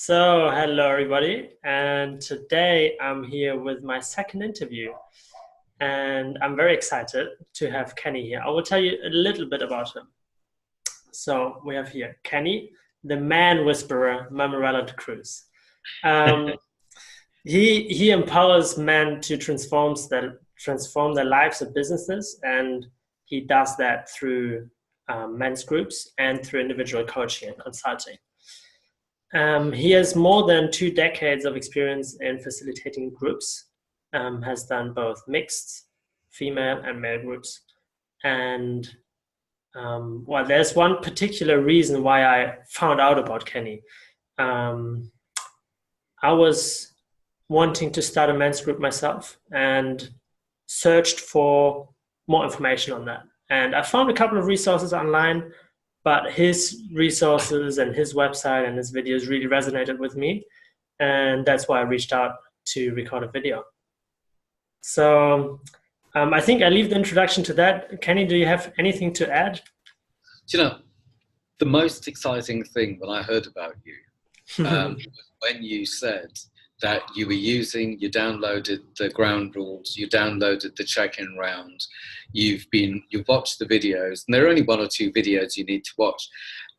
Hello everybody, and today I'm here with my second interview, and I'm very excited to have Kenny here. I will tell you a little bit about him. So, we have here Kenny, the man whisperer, Mammarella-D'Cruz. Um, he empowers men to transform their lives and businesses, and he does that through men's groups and through individual coaching and consulting. He has more than 2 decades of experience in facilitating groups, has done both mixed female and male groups. And there's one particular reason why I found out about Kenny. I was wanting to start a men's group myself and searched for more information on that. And I found a couple of resources online, but his resources and his website and his videos really resonated with me. And that's why I reached out to record a video. So I think I leave the introduction to that. Kenny, do you have anything to add? Do you know, the most exciting thing when I heard about you was when you said that you downloaded the ground rules, you downloaded the check-in round, you've watched the videos, and there are only 1 or 2 videos you need to watch.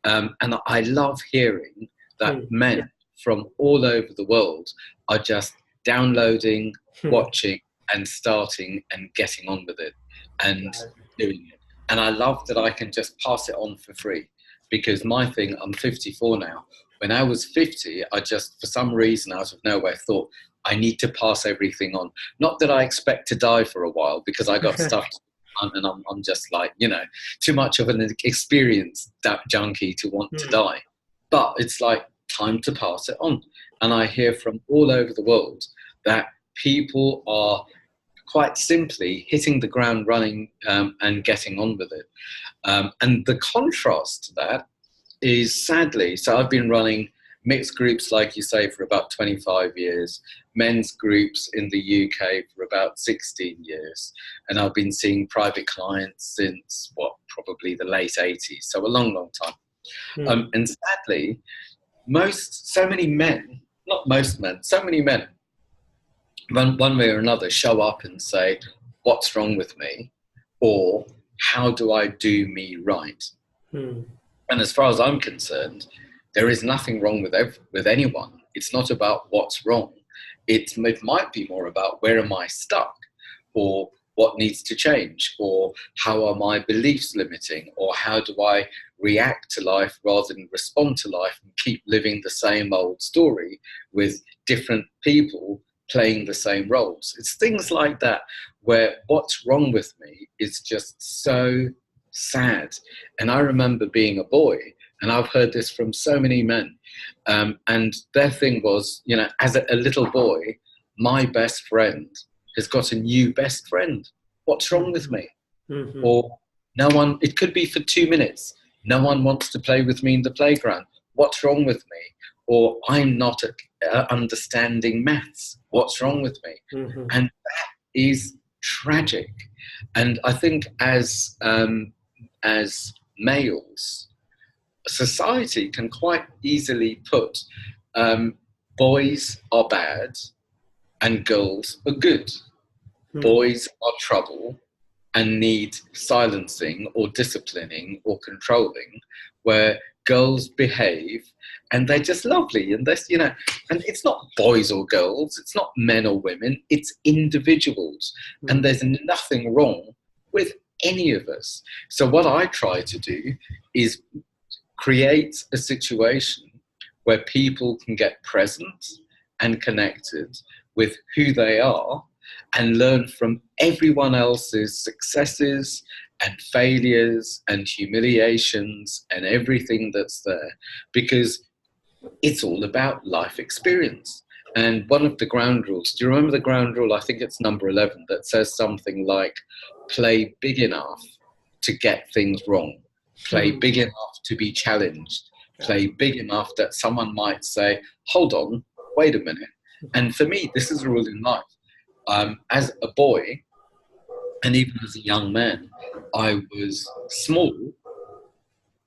And I love hearing that men from all over the world are just downloading, watching, and starting and getting on with it and doing it. And I love that I can just pass it on for free, because my thing, I'm 54 now. When I was 50, I just, for some reason, out of nowhere, thought I need to pass everything on. Not that I expect to die for a while, because I got stuff to do, and I'm just like, too much of an experienced junkie to want to die. But it's like time to pass it on. And I hear from all over the world that people are quite simply hitting the ground running and getting on with it. And the contrast to that is, sadly, so I've been running mixed groups, like you say, for about 25 years, men's groups in the UK for about 16 years, and I've been seeing private clients since, probably the late 80s, so a long, long time. And sadly, so many men, one way or another, show up and say, what's wrong with me? Or how do I do me right? And as far as I'm concerned, there is nothing wrong with anyone. It's not about what's wrong. It might be more about, where am I stuck? Or what needs to change? Or how are my beliefs limiting? Or how do I react to life rather than respond to life and keep living the same old story with different people playing the same roles? It's things like that, where what's wrong with me is just so sad. And I remember being a boy, and I've heard this from so many men, and their thing was, as a little boy, my best friend has got a new best friend. What's wrong with me? Or no one, it could be for 2 minutes, no one wants to play with me in the playground. What's wrong with me? Or I'm not understanding maths. What's wrong with me? And that is tragic. And I think as males, society can quite easily put boys are bad and girls are good. Boys are trouble and need silencing or disciplining or controlling, where girls behave and they're just lovely. And that's, and it's not boys or girls, it's not men or women, it's individuals. And there's nothing wrong with any of us. So what I try to do is create a situation where people can get present and connected with who they are and learn from everyone else's successes and failures and humiliations and everything that's there, because it's all about life experience. And one of the ground rules, do you remember the ground rule? I think it's number 11, that says something like, play big enough to get things wrong. Play big enough to be challenged. Play big enough that someone might say, hold on, wait a minute. And for me, this is a rule in life. As a boy, and even as a young man, I was small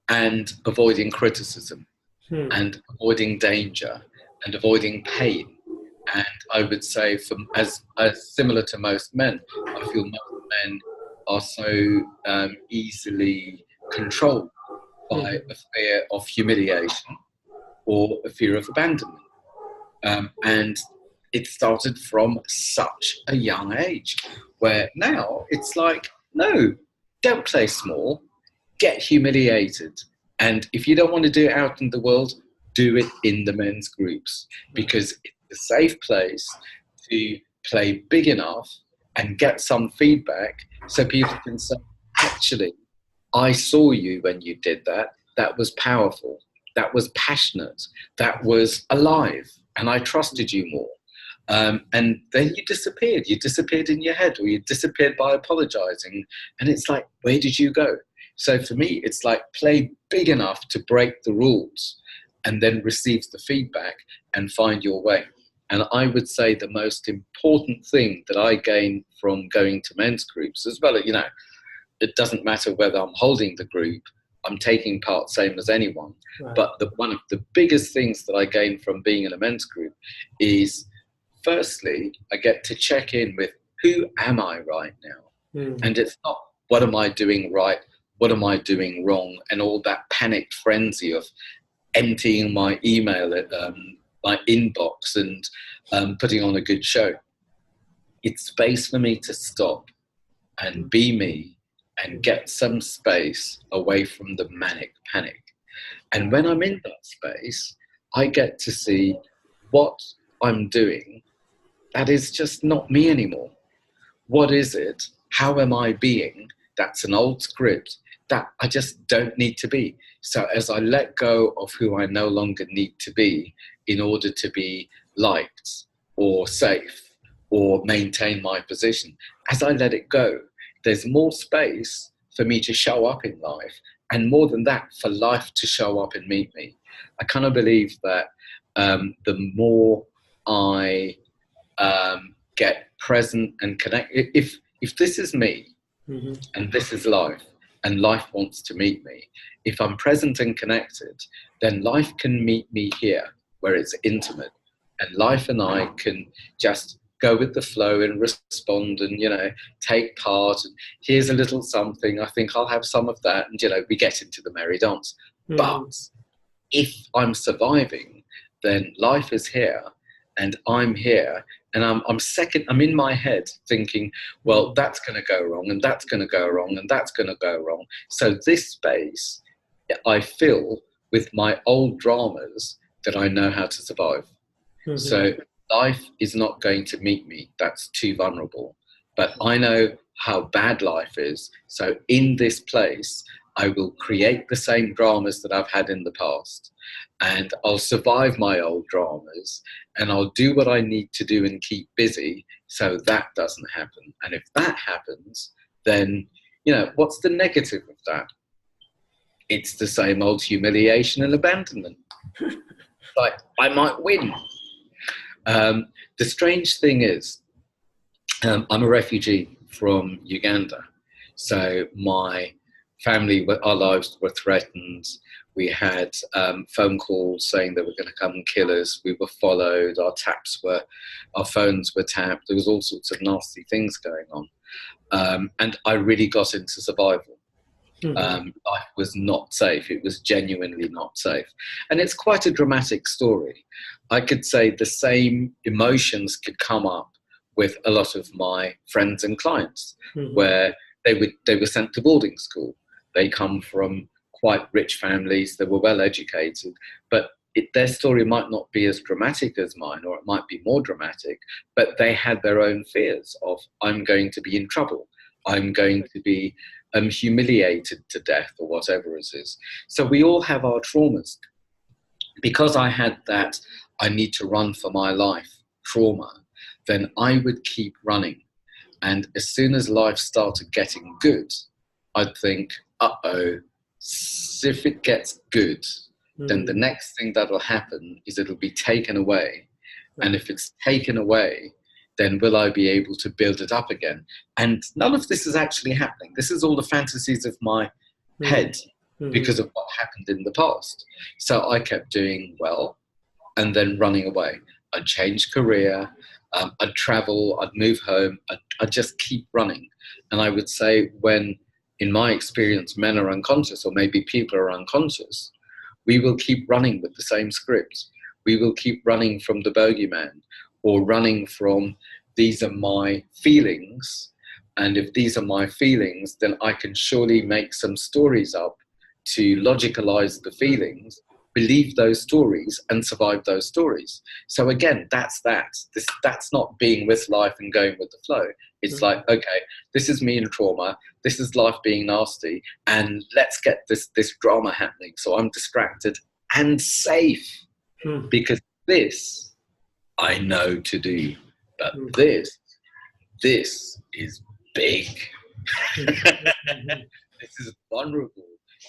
and avoiding criticism and avoiding danger and avoiding pain. And I would say, as similar to most men, I feel most men are so easily controlled by a fear of humiliation or a fear of abandonment. And it started from such a young age, where now it's like, no, don't play small, get humiliated. And if you don't want to do it out in the world, do it in the men's groups, because it's a safe place to play big enough and get some feedback so people can say, actually, I saw you when you did that. That was powerful. That was passionate. That was alive. And I trusted you more. And then you disappeared. You disappeared in your head, or you disappeared by apologizing. And it's like, where did you go? So for me, it's like, play big enough to break the rules and then receive the feedback and find your way. And I would say the most important thing that I gained from going to men's groups, as well, it doesn't matter whether I'm holding the group, I'm taking part same as anyone. Right. But one of the biggest things that I gained from being in a men's group is, firstly, I get to check in with, who am I right now? And it's not, what am I doing right? What am I doing wrong? And all that panicked frenzy of emptying my email, my inbox, and putting on a good show. It's space for me to stop and be me, and get some space away from the manic panic. And when I'm in that space, I get to see what I'm doing that is just not me anymore. What is it? How am I being? That's an old script that I just don't need to be. So as I let go of who I no longer need to be in order to be liked or safe or maintain my position, as I let it go, there's more space for me to show up in life, and more than that, for life to show up and meet me. I kind of believe that the more I get present and connect, if this is me, and this is life, and life wants to meet me, if I'm present and connected, then life can meet me here, where it's intimate, and life and I can just go with the flow and respond and, take part. And here's a little something. I think I'll have some of that. And, we get into the merry dance. But if I'm surviving, then life is here and I'm here. And I'm in my head thinking, well, that's going to go wrong, and that's going to go wrong, and that's going to go wrong. So this space I fill with my old dramas that I know how to survive. So life is not going to meet me. That's too vulnerable. But I know how bad life is. So in this place, I will create the same dramas that I've had in the past. And I'll survive my old dramas. And I'll do what I need to do and keep busy so that doesn't happen. And if that happens, then, what's the negative of that? It's the same old humiliation and abandonment. Like, I might win. The strange thing is, I'm a refugee from Uganda. So my family, our lives were threatened. We had phone calls saying they were going to come and kill us. We were followed. Our phones were tapped. There was all sorts of nasty things going on. And I really got into survival. Life was not safe. It was genuinely not safe. And it's quite a dramatic story. I could say the same emotions could come up with a lot of my friends and clients, where they were sent to boarding school. They come from quite rich families. They were well educated, but their story might not be as dramatic as mine, or it might be more dramatic, but they had their own fears of, I'm going to be in trouble. I'm going to be humiliated to death, or whatever it is. So we all have our traumas. Because I had that, I need to run for my life trauma, then I would keep running. And as soon as life started getting good, I'd think, if it gets good, then the next thing that'll happen is it'll be taken away. And if it's taken away, then will I be able to build it up again? And none of this is actually happening. This is all the fantasies of my head because of what happened in the past. So I kept doing well. and then running away. I'd change career, I'd travel, I'd move home, I'd just keep running. And I would say when, in my experience, men are unconscious, or maybe people are unconscious, we will keep running with the same script. We will keep running from the bogeyman, or running from, these are my feelings. And if these are my feelings, then I can surely make some stories up to logicalize the feelings, believe those stories, and survive those stories. So again, that's not being with life and going with the flow. It's like, okay, this is me in trauma, this is life being nasty, and let's get this drama happening. So I'm distracted and safe, because this I know to do. But this is big. This is vulnerable.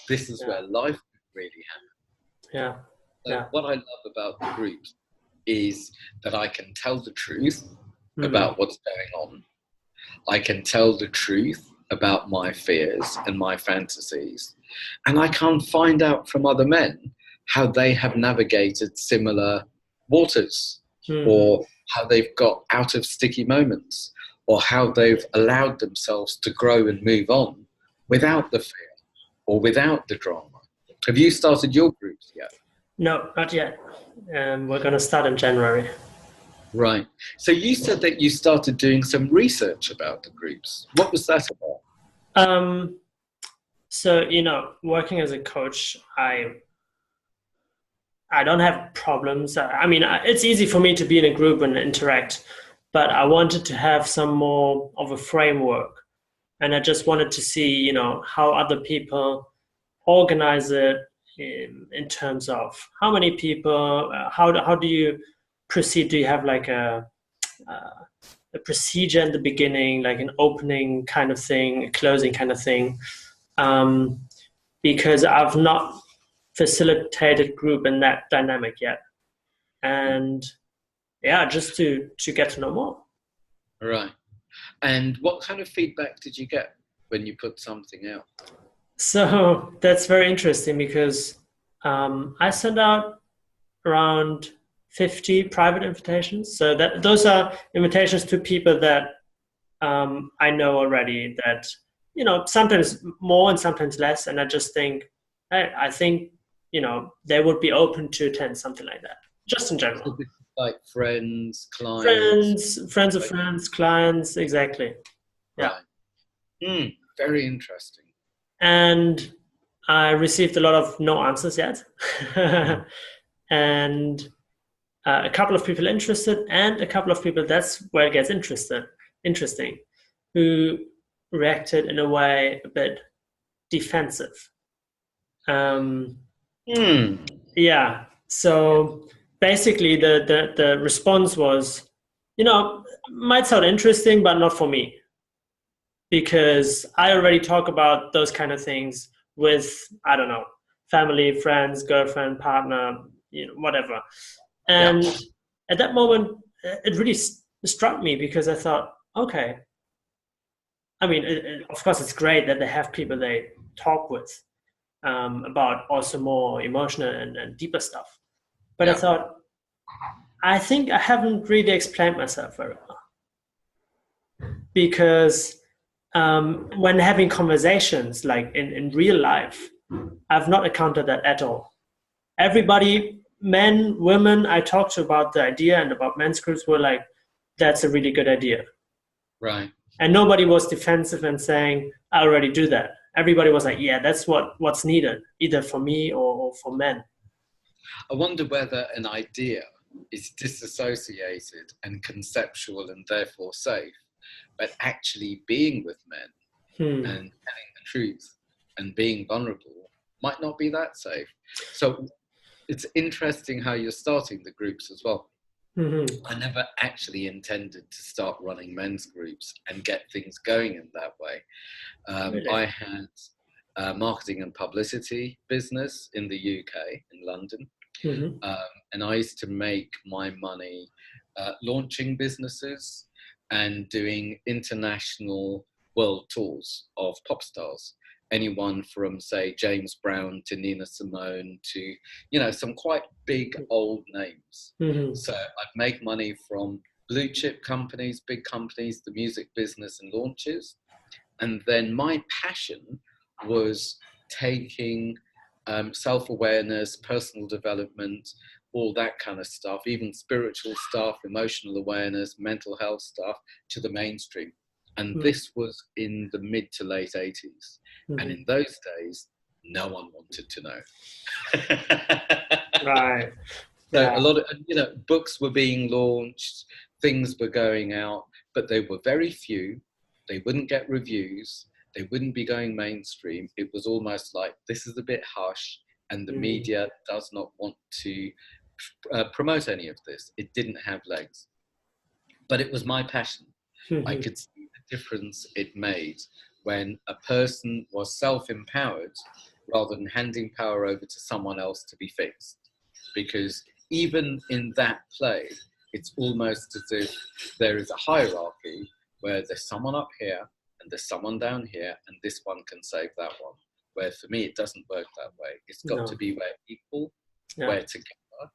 This is where life could really happen. So what I love about the groups is that I can tell the truth about what's going on. I can tell the truth about my fears and my fantasies. And I can find out from other men how they have navigated similar waters, or how they've got out of sticky moments, or how they've allowed themselves to grow and move on without the fear or without the drama. Have you started your groups yet? No, not yet. We're going to start in January. Right. So you said that you started doing some research about the groups. What was that about? So, working as a coach, I don't have problems. I mean, it's easy for me to be in a group and interact, but I wanted to have some more of a framework. And I just wanted to see, how other people organize it in terms of how many people, how do you proceed? Do you have like a procedure in the beginning, like an opening kind of thing, a closing kind of thing? Because I've not facilitated group in that dynamic yet, and just to get to know more. Right. And what kind of feedback did you get when you put something out? So that's very interesting, because I sent out around 50 private invitations. So those are invitations to people that I know already, that sometimes more and sometimes less, and I just think, hey, I think they would be open to attend something like that, just in general. Like friends, clients. Friends of friends, clients, exactly. Right. Very interesting. And I received a lot of no answers yet. And a couple of people interested, and a couple of people, that's where it gets interesting, who reacted in a way a bit defensive. Yeah. So basically the response was, might sound interesting, but not for me, because I already talk about those kind of things with, I don't know, family, friends, girlfriend, partner, whatever. And at that moment, it really struck me, because I thought, okay, I mean, of course, it's great that they have people they talk with about also more emotional and deeper stuff. But I thought, I think I haven't really explained myself very well. Because when having conversations, like in real life, I've not encountered that at all. Everybody, men, women, I talked to about the idea and about men's groups, were like, that's a really good idea. Right. And nobody was defensive and saying, I already do that. Everybody was like, yeah, that's what's needed, either for me or for men. I wonder whether an idea is disassociated and conceptual and therefore safe, but actually being with men and telling the truth and being vulnerable might not be that safe. So it's interesting how you're starting the groups as well. I never actually intended to start running men's groups and get things going in that way. Really? I had a marketing and publicity business in the UK, in London. And I used to make my money launching businesses and doing international world tours of pop stars. anyone from, say, James Brown to Nina Simone to, some quite big old names. Mm-hmm. So I'd make money from blue chip companies, big companies, the music business and launches. And then my passion was taking self-awareness, personal development, all that kind of stuff, even spiritual stuff, emotional awareness, mental health stuff, to the mainstream. And this was in the mid to late 80s. And in those days, no one wanted to know. Right. So Yeah. a lot of, books were being launched, things were going out, but they were very few. They wouldn't get reviews. They wouldn't be going mainstream. It was almost like, this is a bit hush, and the media does not want to promote any of this. It didn't have legs. But it was my passion. I could see the difference it made when a person was self-empowered rather than handing power over to someone else to be fixed. Because even in that play, it's almost as if there is a hierarchy where there's someone up here and there's someone down here, and this one can save that one. Where for me, it doesn't work that way. It's got to be we're equal, we're together,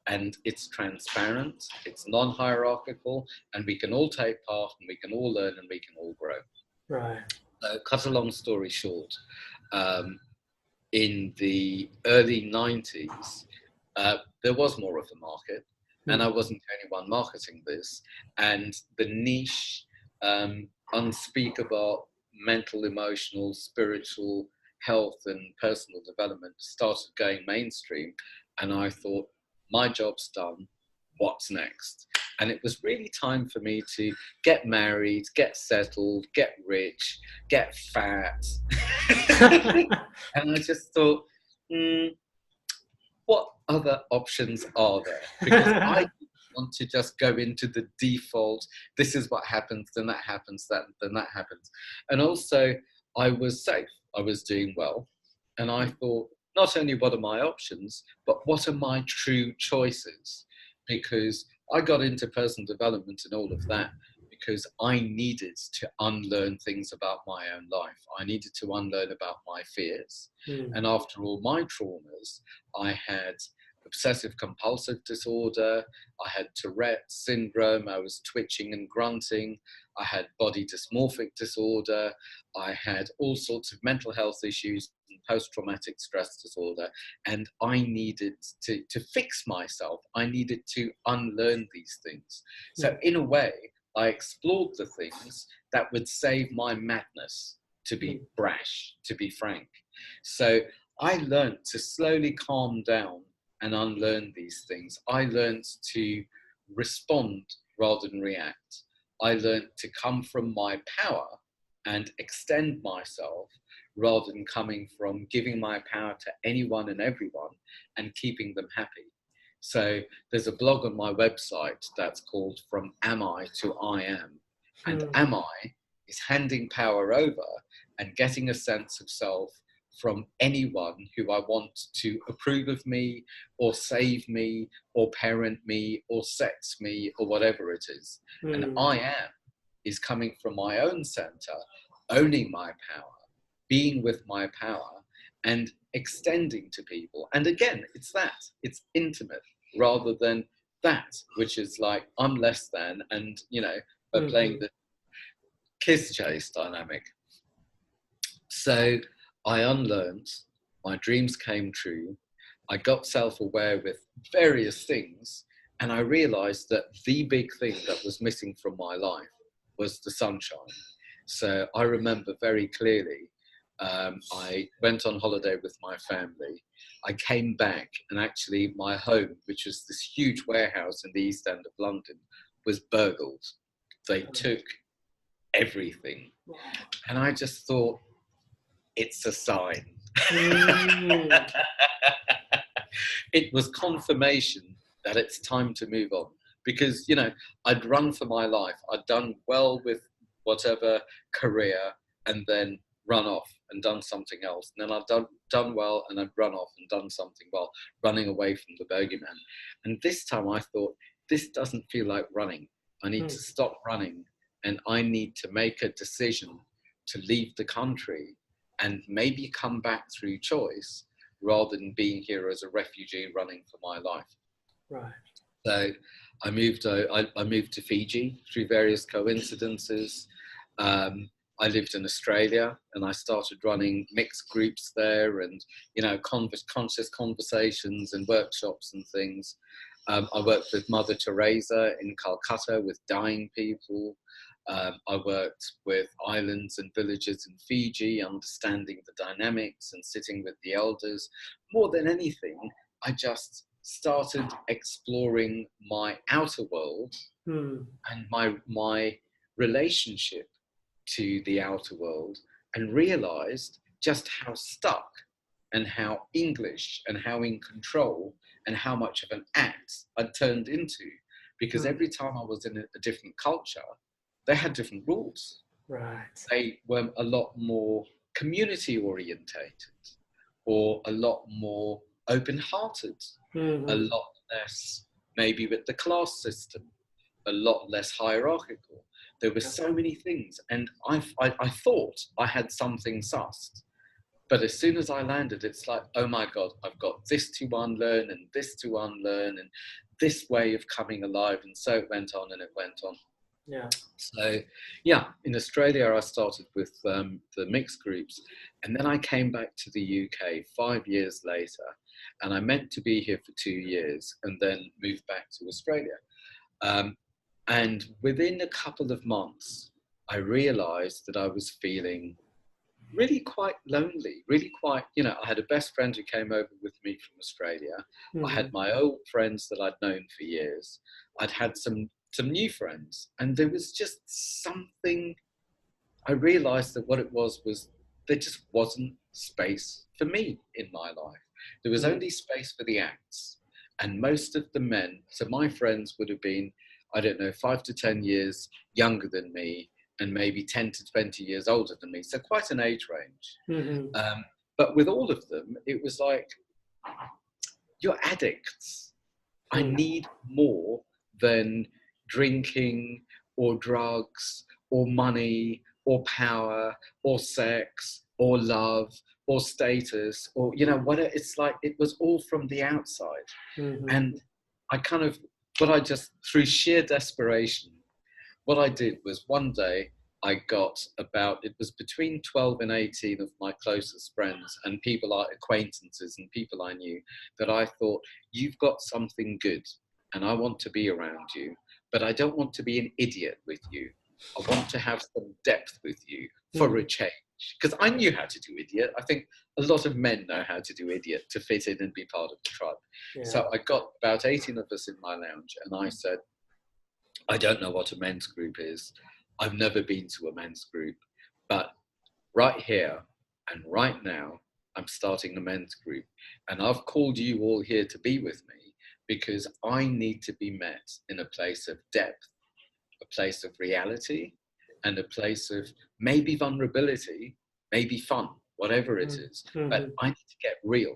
and it's transparent, it's non-hierarchical, and we can all take part, and we can all learn, and we can all grow. Right. Cut a long story short, in the early 90s, there was more of a market, and I wasn't the only one marketing this, and the niche, unspeakable mental, emotional, spiritual health and personal development started going mainstream, and I thought, my job's done, what's next? And it was really time for me to get married, get settled, get rich, get fat. And I just thought, what other options are there? Because I didn't want to just go into the default, this is what happens, then that happens, then that happens. And also, I was safe, I was doing well. And I thought, not only what are my options, but what are my true choices? Because I got into personal development and all of that because I needed to unlearn things about my own life. I needed to unlearn about my fears. And after all my traumas, I had obsessive compulsive disorder, I had Tourette's syndrome, I was twitching and grunting, I had body dysmorphic disorder, I had all sorts of mental health issues, post-traumatic stress disorder, and I needed to fix myself. I needed to unlearn these things. So in a way, I explored the things that would save my madness, to be brash, to be frank. So I learned to slowly calm down and unlearn these things. I learned to respond rather than react. I learned to come from my power and extend myself rather than coming from giving my power to anyone and everyone and keeping them happy. So there's a blog on my website that's called From Am I to I Am. And am I is handing power over and getting a sense of self from anyone who I want to approve of me or save me or parent me or sex me or whatever it is. And I am is coming from my own center, owning my power, being with my power and extending to people. And again, it's intimate rather than that, which is like, I'm less than, and, by playing the kiss chase dynamic. So I unlearned, my dreams came true, I got self-aware with various things, and I realized that the big thing that was missing from my life was the sunshine. So I remember very clearly, I went on holiday with my family. I came back and actually my home, which was this huge warehouse in the East End of London, was burgled. They took everything. And I just thought, it's a sign. It was confirmation that it's time to move on. Because, I'd run for my life. I'd done well with whatever career and then run off and done something else. And then I'd done well and I'd run off and done something well, running away from the bogeyman. And this time I thought, this doesn't feel like running. I need to stop running and I need to make a decision to leave the country and maybe come back through choice rather than being here as a refugee running for my life. Right. So I moved to Fiji through various coincidences. I lived in Australia and I started running mixed groups there, and conscious conversations and workshops and things. I worked with Mother Teresa in Calcutta with dying people. I worked with islands and villages in Fiji, understanding the dynamics and sitting with the elders. More than anything, I just started exploring my outer world and my relationship to the outer world, and realized just how stuck and how English and how in control and how much of an act I'd turned into, because every time I was in a different culture, they had different rules. Right. They were a lot more community orientated, or a lot more open-hearted, a lot less maybe with the class system, a lot less hierarchical. There were so many things, and I thought I had something sussed. But as soon as I landed, it's like, oh my God, I've got this to unlearn and this to unlearn and this way of coming alive. And so it went on and it went on. Yeah. So, yeah, in Australia, I started with the mixed groups. And then I came back to the UK 5 years later. And I meant to be here for 2 years and then moved back to Australia. And within a couple of months, I realized that I was feeling really quite lonely, really quite, I had a best friend who came over with me from Australia. I had my old friends that I'd known for years. I'd had some new friends, and there was just something. I realized that what it was there just wasn't space for me in my life. There was only space for the acts. And most of the men, so my friends would have been, I don't know, 5 to 10 years younger than me, and maybe 10 to 20 years older than me. So quite an age range. But with all of them, it was like, you're addicts. I need more than drinking or drugs or money or power or sex or love or status or, what it's like. It was all from the outside. And through sheer desperation, what I did was one day I got it was between 12 and 18 of my closest friends and acquaintances and people I knew, that I thought, you've got something good and I want to be around you, but I don't want to be an idiot with you. I want to have some depth with you for a change. Because I knew how to do idiot. I think a lot of men know how to do idiot to fit in and be part of the tribe. Yeah. So I got about 18 of us in my lounge and I said, I don't know what a men's group is. I've never been to a men's group, but right here and right now, I'm starting a men's group. And I've called you all here to be with me because I need to be met in a place of depth, a place of reality, and a place of maybe vulnerability, maybe fun, whatever it is. But I need to get real.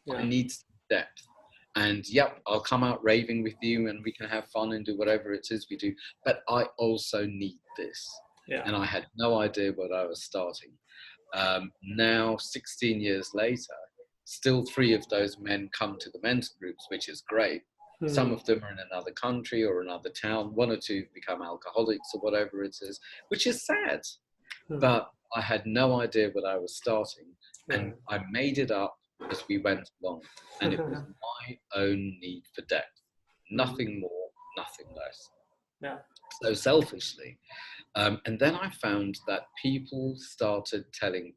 Yeah. I need depth. And yep, I'll come out raving with you and we can have fun and do whatever it is we do. But I also need this. Yeah. And I had no idea what I was starting. Now, 16 years later, still 3 of those men come to the men's groups, which is great. Some of them are in another country or another town. 1 or 2 become alcoholics or whatever it is, which is sad. But I had no idea what I was starting. And I made it up as we went along. And it was my own need for depth. Nothing more, nothing less. Yeah. So selfishly. And then I found that people started telling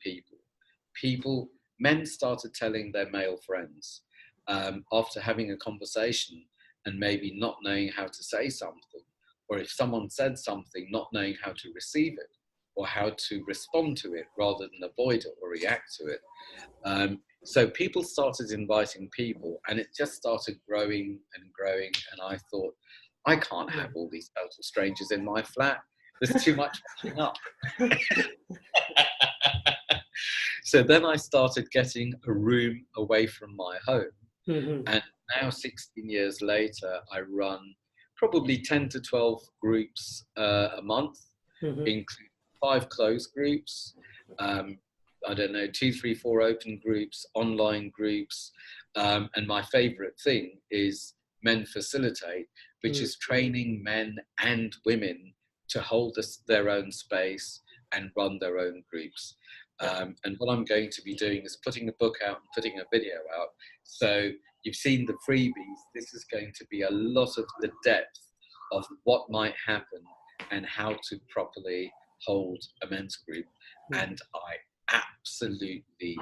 men started telling their male friends after having a conversation and maybe not knowing how to say something, or if someone said something, not knowing how to receive it or how to respond to it rather than avoid it or react to it. So people started inviting people and it just started growing and growing. And I thought, I can't have all these total strangers in my flat. There's too much washing up. So then I started getting a room away from my home. And now 16 years later, I run probably 10 to 12 groups a month, including 5 closed groups. I don't know, 2, 3, 4 open groups, online groups. And my favorite thing is Men Facilitate, which is training men and women to hold their own space and run their own groups. And what I'm going to be doing is putting a book out and putting a video out. So you've seen the freebies. This is going to be a lot of the depth of what might happen and how to properly hold a men's group. And I absolutely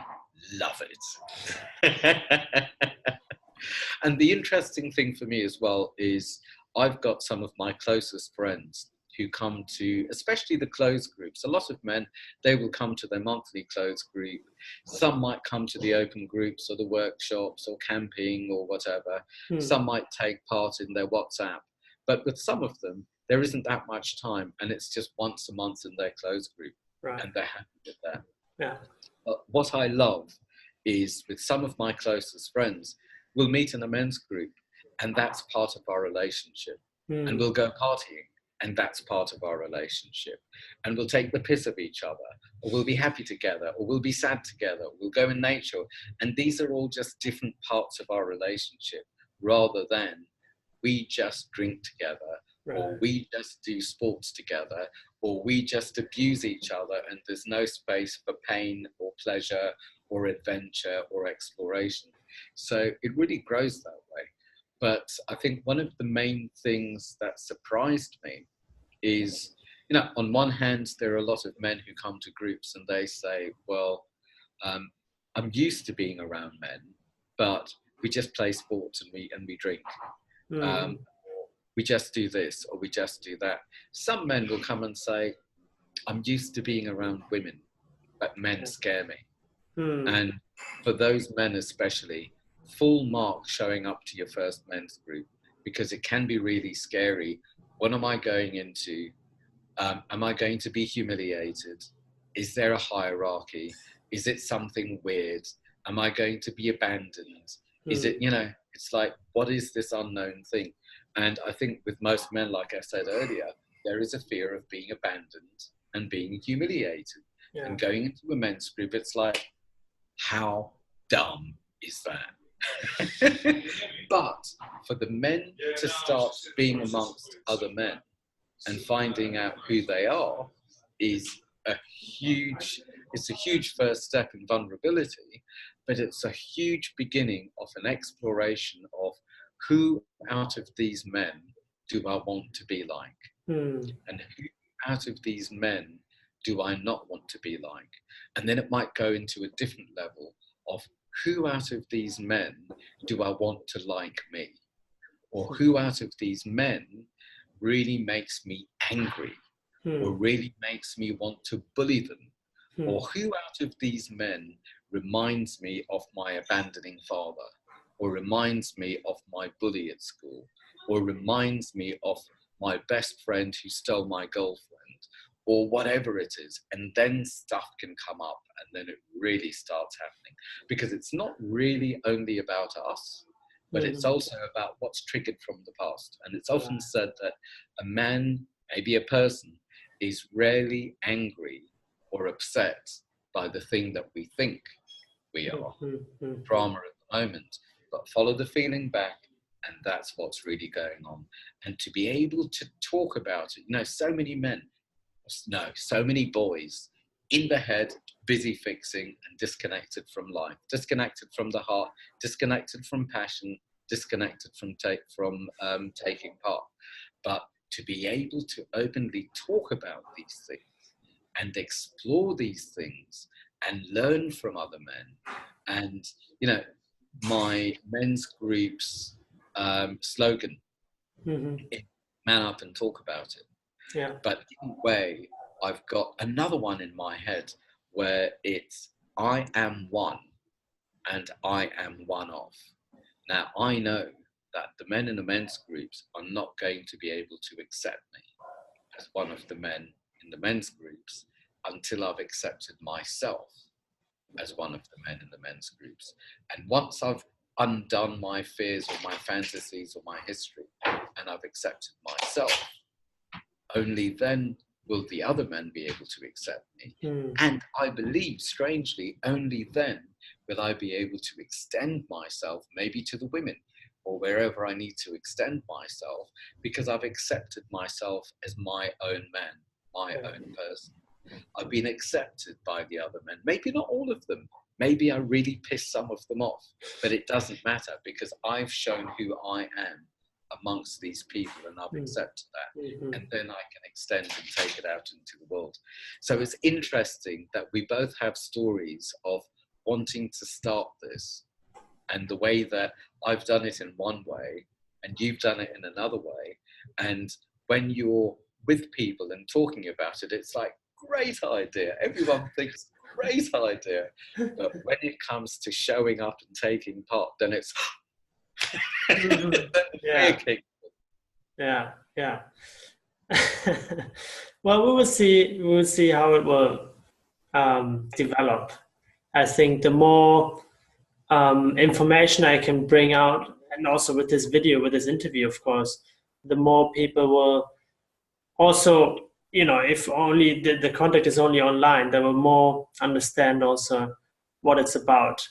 love it. And the interesting thing for me as well is I've got some of my closest friends who come to, especially the closed groups. A lot of men, they will come to their monthly closed group. Some might come to the open groups or the workshops or camping or whatever. Some might take part in their WhatsApp. But with some of them, there isn't that much time, and it's just once a month in their closed group, and they're happy with that. Yeah. But what I love is with some of my closest friends, we'll meet in a men's group, and that's part of our relationship. And we'll go partying, and that's part of our relationship. And we'll take the piss of each other, or we'll be happy together, or we'll be sad together, or we'll go in nature. And these are all just different parts of our relationship, rather than we just drink together, or we just do sports together, or we just abuse each other, and there's no space for pain or pleasure or adventure or exploration. So it really grows that way. But I think one of the main things that surprised me is, on one hand, there are a lot of men who come to groups and they say, well, I'm used to being around men, but we just play sports and we drink. We just do this or we just do that. Some men will come and say, I'm used to being around women, but men scare me. And for those men especially, full mark showing up to your first men's group, because it can be really scary. What am I going into? Am I going to be humiliated? Is there a hierarchy? Is it something weird? Am I going to be abandoned? Is it, it's like, what is this unknown thing? And I think with most men, like I said earlier, there is a fear of being abandoned and being humiliated. And going into a men's group, it's like, how dumb is that? But for the men to start being amongst other men and finding out who they are is a huge first step in vulnerability, but it's a huge beginning of an exploration of who out of these men do I want to be like? And who out of these men do I not want to be like? And then it might go into a different level of who out of these men do I want to like me? Or who out of these men really makes me angry? Or really makes me want to bully them? Or who out of these men reminds me of my abandoning father? Or reminds me of my bully at school? Or reminds me of my best friend who stole my girlfriend? Or whatever it is, and then stuff can come up, and then it really starts happening. Because it's not really only about us, but it's also about what's triggered from the past. And it's often said that a man, maybe a person, is rarely angry or upset by the thing that we think we are. Drama at the moment, but follow the feeling back, and that's what's really going on. And to be able to talk about it, so many men, so many boys in the head, busy fixing and disconnected from life, disconnected from the heart, disconnected from passion, disconnected from taking part. But to be able to openly talk about these things and explore these things and learn from other men. And, my men's group's slogan, man up and talk about it. But in a way, I've got another one in my head where it's I am one and I am one of. Now, I know that the men in the men's groups are not going to be able to accept me as one of the men in the men's groups until I've accepted myself as one of the men in the men's groups. And once I've undone my fears or my fantasies or my history and I've accepted myself, only then will the other men be able to accept me? Mm. And I believe, strangely, only then will I be able to extend myself, maybe to the women or wherever I need to extend myself, because I've accepted myself as my own man, my own person. I've been accepted by the other men. Maybe not all of them. Maybe I really pissed some of them off, but it doesn't matter because I've shown who I am amongst these people and I've accepted that. Mm-hmm. And then I can extend and take it out into the world. So it's interesting that we both have stories of wanting to start this, and the way that I've done it in one way and you've done it in another way. And when you're with people and talking about it, it's like, great idea. Everyone thinks great idea. But when it comes to showing up and taking part, then it's yeah. Well, we will see. We will see how it will develop. I think the more information I can bring out, and also with this video, with this interview, of course, the more people will also, if only the contact is only online, they will more understand also what it's about,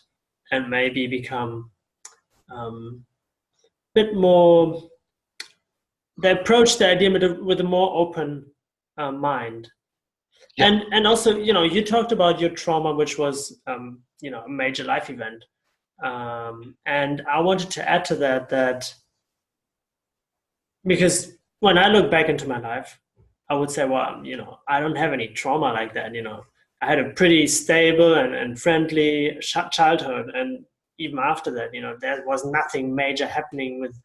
and maybe become a bit more, they approach the idea with a more open mind. Yeah. And also, you talked about your trauma, which was, a major life event. And I wanted to add to that because when I look back into my life, I would say, well, I don't have any trauma like that. I had a pretty stable and friendly childhood. And even after that, there was nothing major happening with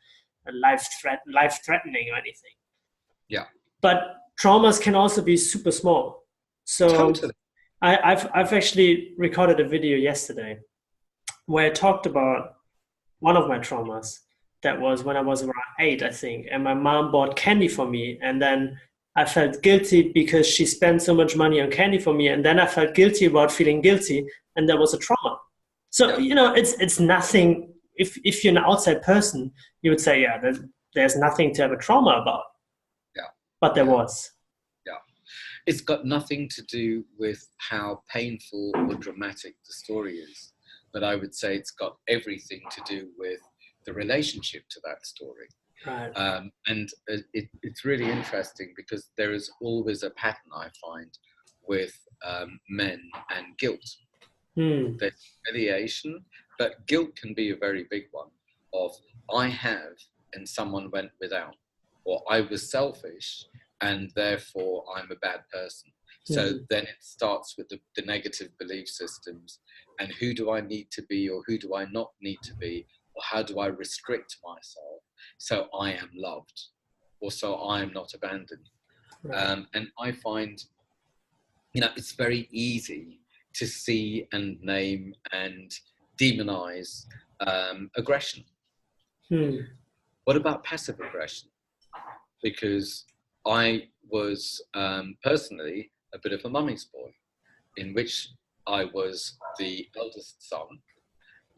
life-threatening or anything. Yeah. But traumas can also be super small. So totally. I've actually recorded a video yesterday where I talked about one of my traumas. That was when I was around 8, I think. And my mom bought candy for me. And then I felt guilty because she spent so much money on candy for me. And then I felt guilty about feeling guilty. And that was a trauma. So, it's nothing. If you're an outside person, you would say, yeah, there's nothing to have a trauma about. Yeah. But there was. Yeah. It's got nothing to do with how painful or dramatic the story is. But I would say it's got everything to do with the relationship to that story. Right. And it's really interesting because there is always a pattern I find with men and guilt. There's humiliation, but guilt can be a very big one of I have and someone went without, or I was selfish and therefore I'm a bad person. So then it starts with the negative belief systems and who do I need to be or who do I not need to be, or how do I restrict myself so I am loved or so I am not abandoned. Right. And I find, it's very easy to see and name and demonize aggression. What about passive aggression? Because I was personally a bit of a mummy's boy, in which I was the eldest son.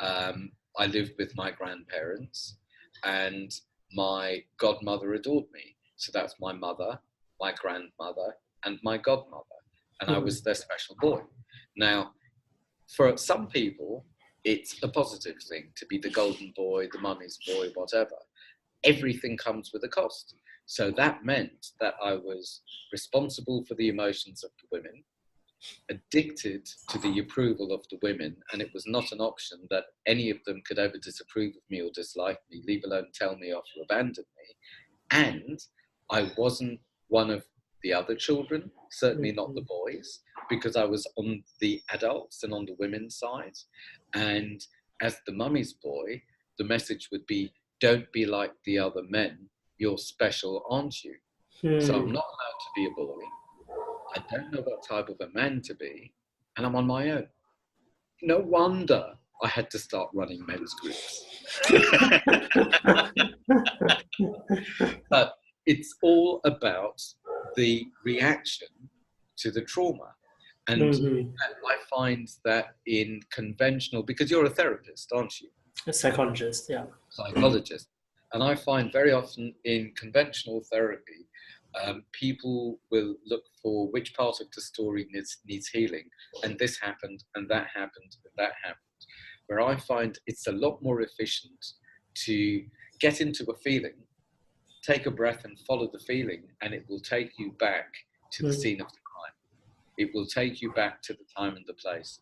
I lived with my grandparents and my godmother adored me. So that's my mother, my grandmother, and my godmother. And I was their special boy. Now, for some people, it's a positive thing to be the golden boy, the mummy's boy, whatever. Everything comes with a cost. So that meant that I was responsible for the emotions of the women, addicted to the approval of the women, and it was not an option that any of them could ever disapprove of me or dislike me, leave alone tell me off or abandon me. And I wasn't one of the other children, certainly not the boys, because I was on the adults and on the women's side. And as the mummy's boy, the message would be, don't be like the other men, you're special, aren't you? So I'm not allowed to be a boy. I don't know what type of a man to be, and I'm on my own. No wonder I had to start running men's groups. But it's all about the reaction to the trauma. And I find that in conventional, because you're a therapist, aren't you? A psychologist, yeah. Psychologist. And I find very often in conventional therapy, People will look for which part of the story needs healing, and this happened, and that happened, and that happened. Where I find it's a lot more efficient to get into a feeling, take a breath and follow the feeling, and it will take you back to the scene of the crime. It will take you back to the time and the place.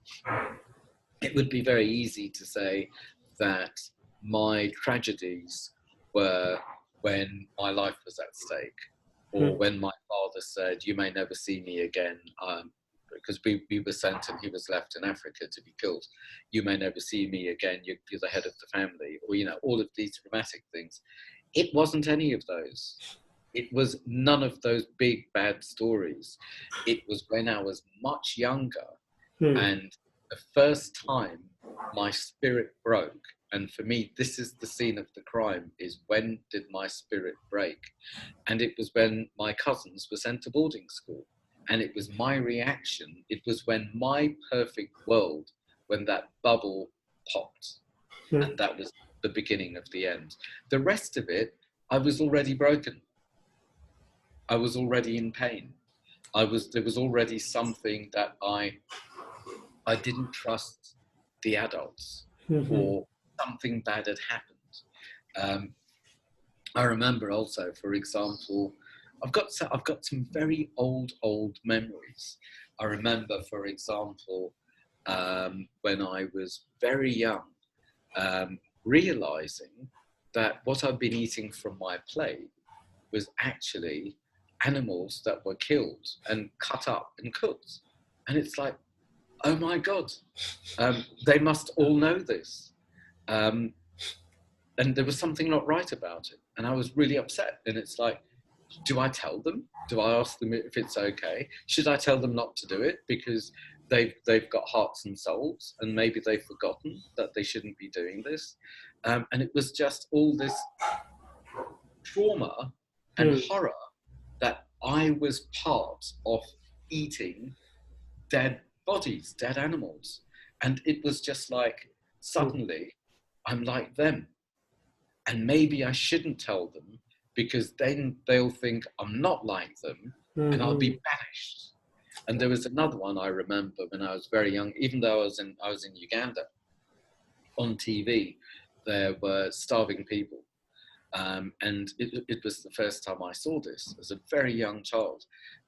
It would be very easy to say that my tragedies were when my life was at stake, or when my father said, "You may never see me again," because we were sent and he was left in Africa to be killed. "You may never see me again. You're the head of the family," or all of these dramatic things. It wasn't any of those. It was none of those big bad stories. It was when I was much younger, and the first time my spirit broke. And for me, this is the scene of the crime, is when did my spirit break? And it was when my cousins were sent to boarding school. And it was my reaction. It was when my perfect world, when that bubble popped. And that was the beginning of the end. The rest of it, I was already broken. I was already in pain. There was already something that I didn't trust the adults, or something bad had happened. I remember also, for example, I've got some very old memories. I remember, for example, when I was very young, realizing that what I'd been eating from my plate was actually animals that were killed and cut up and cooked. And it's like, oh my God, they must all know this. And there was something not right about it. And I was really upset. And it's like, do I tell them? Do I ask them if it's okay? Should I tell them not to do it because they've got hearts and souls, and maybe they've forgotten that they shouldn't be doing this? And it was just all this trauma and horror that I was part of eating dead bodies, dead animals. And it was just like, suddenly I'm like them. And maybe I shouldn't tell them, because then they'll think I'm not like them, and I'll be banished. And there was another one I remember when I was very young, even though I was in Uganda. On TV, there were starving people. And it was the first time I saw this as a very young child.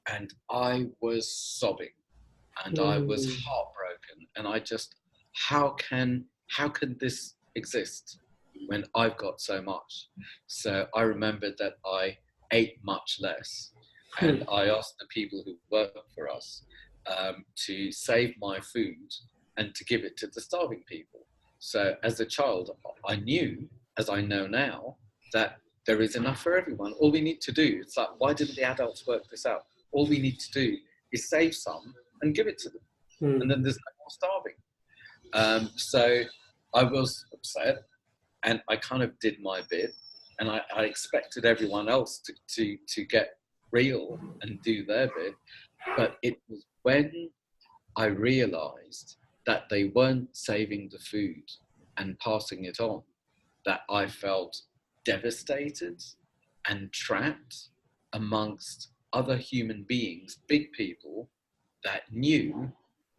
And I was sobbing, and I was heartbroken. And I just, how can this exist when I've got so much? So I remembered that I ate much less. And I asked the people who work for us to save my food and to give it to the starving people. So as a child, I knew, as I know now, that there is enough for everyone. All we need to do, it's like, why didn't the adults work this out? All we need to do is save some and give it to them. And then there's no more starving. So I was upset, and I kind of did my bit, and I expected everyone else to get real and do their bit. But it was when I realized that they weren't saving the food and passing it on that I felt devastated and trapped amongst other human beings, big people that knew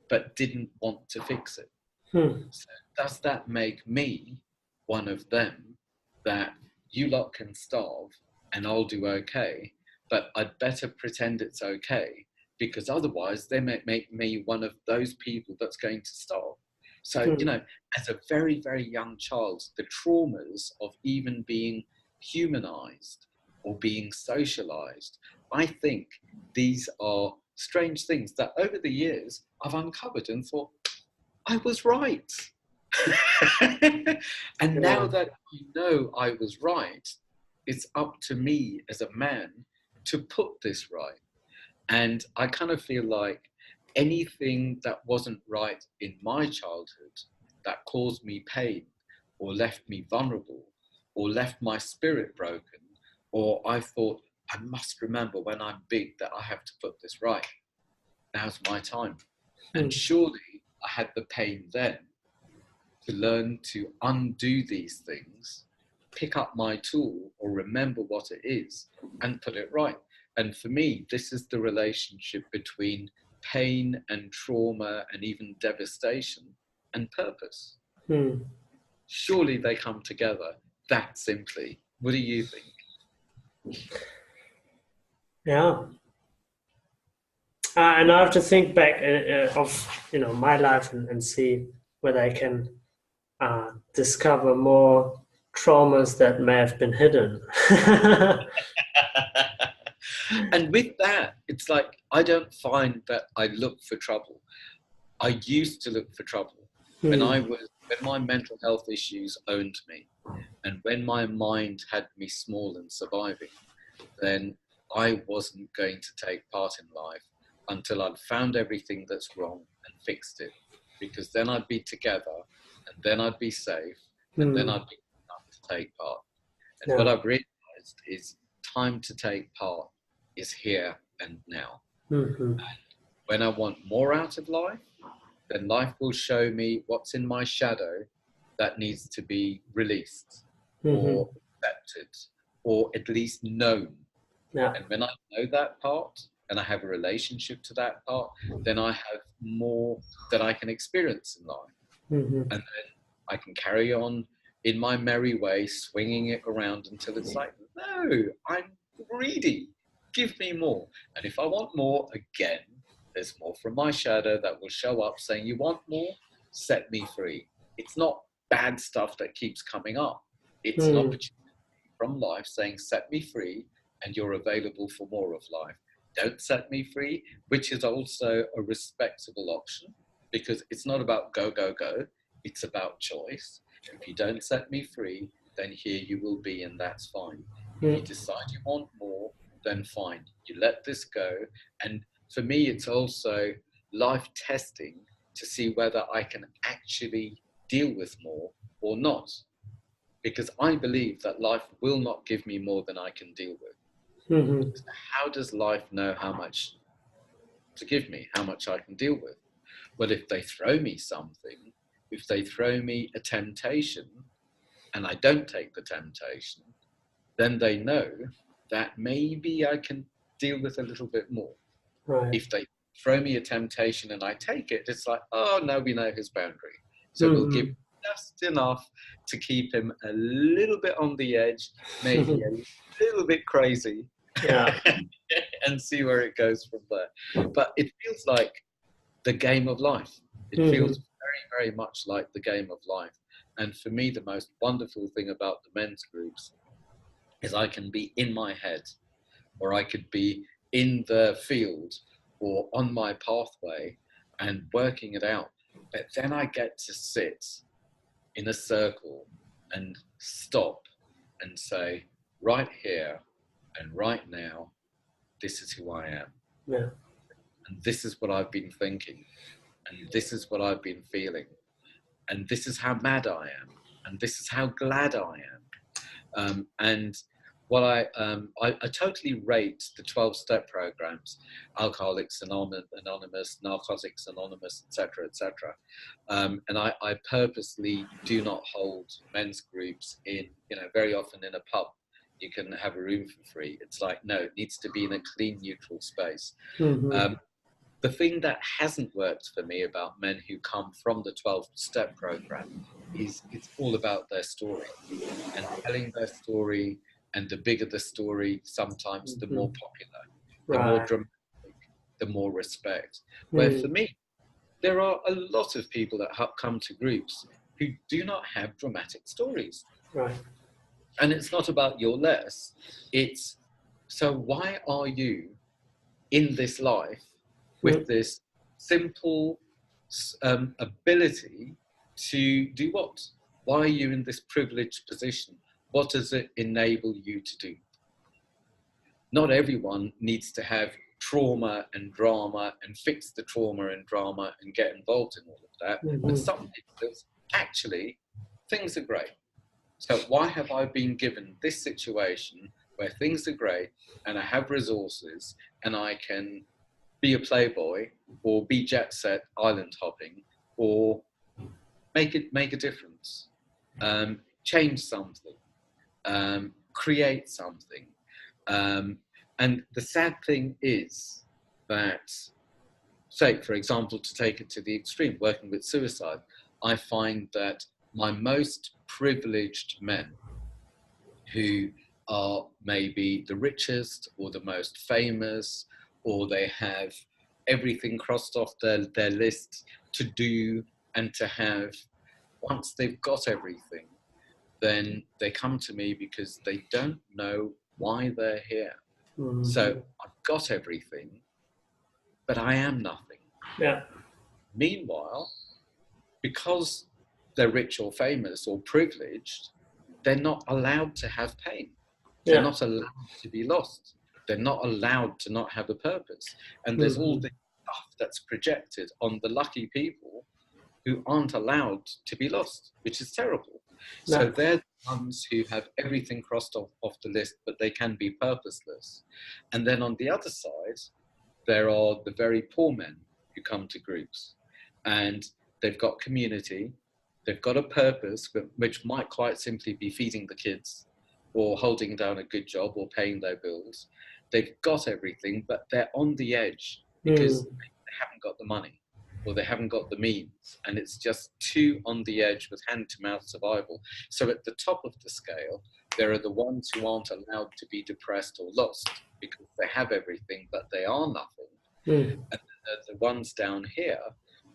but didn't want to fix it. So does that make me one of them, that you lot can starve and I'll do okay, but I'd better pretend it's okay, because otherwise they may make me one of those people that's going to starve. So, as a very, very young child, the traumas of even being humanized or being socialized, I think these are strange things that over the years I've uncovered and thought, I was right. And now that I was right, it's up to me as a man to put this right. And I kind of feel like anything that wasn't right in my childhood, that caused me pain or left me vulnerable or left my spirit broken, or I thought, I must remember when I'm big that I have to put this right. Now's my time. And surely I had the pain then to learn to undo these things, pick up my tool or remember what it is and put it right. And for me, this is the relationship between pain and trauma and even devastation and purpose. Hmm. Surely they come together that simply. What do you think? Yeah. And I have to think back of my life and see whether I can discover more traumas that may have been hidden. And with that, it's like I don't find that I look for trouble. I used to look for trouble when Hmm. when my mental health issues owned me, and when my mind had me small and surviving. Then I wasn't going to take part in life until I'd found everything that's wrong and fixed it. Because then I'd be together, and then I'd be safe, and then Hmm. I'd be enough to take part. And what Yeah. I've realized is time to take part is here and now. Hmm. When I want more out of life, then life will show me what's in my shadow that needs to be released Hmm. or accepted or at least known. Yeah. And when I know that part and I have a relationship to that part, then I have more that I can experience in life. Hmm. And then I can carry on in my merry way, swinging it around until it's like, no, I'm greedy. Give me more. And if I want more, again, there's more from my shadow that will show up saying, you want more? Set me free. It's not bad stuff that keeps coming up. It's an Hmm. opportunity from life saying, set me free, and you're available for more of life. Don't set me free, which is also a respectable option because it's not about go, go, go. It's about choice. If you don't set me free, then here you will be, and that's fine. If you Hmm. decide you want more, then fine. You let this go. And for me, it's also life testing to see whether I can actually deal with more or not. Because I believe that life will not give me more than I can deal with. Hmm. So how does life know how much to give me, how much I can deal with? Well, if they throw me something, if they throw me a temptation and I don't take the temptation, then they know that maybe I can deal with a little bit more. Right. If they throw me a temptation and I take it, it's like, oh, no, we know his boundary. So we'll give Hmm. just enough to keep him a little bit on the edge, maybe a little bit crazy, Yeah. and see where it goes from there. But it feels like the game of life. It Hmm. feels very, very much like the game of life. And for me, the most wonderful thing about the men's groups is I can be in my head, or I could be in the field or on my pathway and working it out. But then I get to sit in a circle and stop and say, right here and right now, this is who I am. Yeah. And this is what I've been thinking. And this is what I've been feeling. And this is how mad I am. And this is how glad I am. And what I totally rate the 12-step programs, Alcoholics Anonymous, Narcotics Anonymous, etc. And I purposely do not hold men's groups in, very often in a pub. You can have a room for free. It's like, no, it needs to be in a clean, neutral space. Hmm. The thing that hasn't worked for me about men who come from the 12-step program is it's all about their story and telling their story. And the bigger the story, sometimes the Hmm. more popular, the more Right. dramatic, the more respect. Where Hmm. for me, there are a lot of people that come to groups who do not have dramatic stories. Right. And it's not about your less. It's, so why are you in this life Hmm. with this simple ability to do what? Why are you in this privileged position? What does it enable you to do? Not everyone needs to have trauma and drama and fix the trauma and drama and get involved in all of that. But Hmm. some people, actually, things are great. So why have I been given this situation where things are great and I have resources and I can be a playboy or be jet set island hopping or make a difference, change something, create something, um, And the sad thing is that, say, for example, to take it to the extreme, working with suicide, I find that my most privileged men, who are maybe the richest or the most famous, or they have everything crossed off their list to do and to have, once they've got everything, then they come to me because they don't know why they're here. Mm-hmm. So I've got everything, but I am nothing. Yeah. Meanwhile, because they're rich or famous or privileged, they're not allowed to have pain. They're not allowed to be lost. They're not allowed to not have a purpose. And there's all this stuff that's projected on the lucky people who aren't allowed to be lost, which is terrible. No. So they're the ones who have everything crossed off the list, but they can be purposeless. And then on the other side, there are the very poor men who come to groups, and they've got community, they've got a purpose, which might quite simply be feeding the kids or holding down a good job or paying their bills. They've got everything, but they're on the edge because they haven't got the money or they haven't got the means, and it's just too on the edge with hand-to-mouth survival. So at the top of the scale, there are the ones who aren't allowed to be depressed or lost because they have everything, but they are nothing. And then there are the ones down here